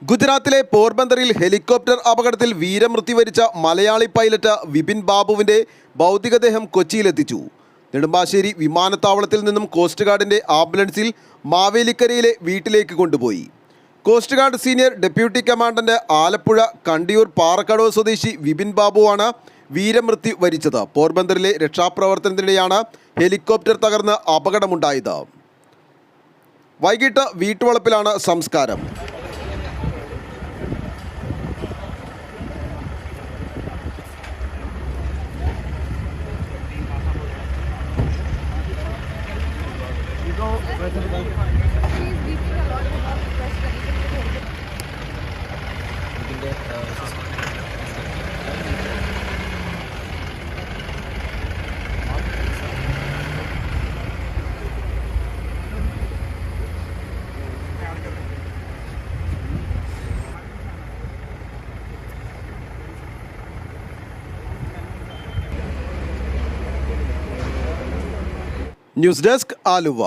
ഗുജറാത്തിലെ പോർബന്തറിൽ ഹെലികോപ്റ്റർ അപകടത്തിൽ വീരമൃത്യു വരിച്ച മലയാളി പൈലറ്റ് വിപിൻ ബാബുവിൻ്റെ ഭൗതികദേഹം കൊച്ചിയിലെത്തിച്ചു. നെടുമ്പാശ്ശേരി വിമാനത്താവളത്തിൽ നിന്നും കോസ്റ്റ് ഗാർഡിൻ്റെ ആംബുലൻസിൽ മാവേലിക്കരയിലെ വീട്ടിലേക്ക് കൊണ്ടുപോയി. Coast guard senior deputy commandant Alappuzha Kandiyoor Parakkadavu സ്വദേശി വിപിൻ ബാബുവാണ് വീരമൃത്യു വരിച്ചത്. പോർബന്തറിലെ രക്ഷാപ്രവർത്തനത്തിനിടെയാണ് ഹെലികോപ്റ്റർ തകർന്ന് അപകടമുണ്ടായത്. വൈകിട്ട് വീട്ടുവളപ്പിലാണ് സംസ്കാരം. News desk Aluva.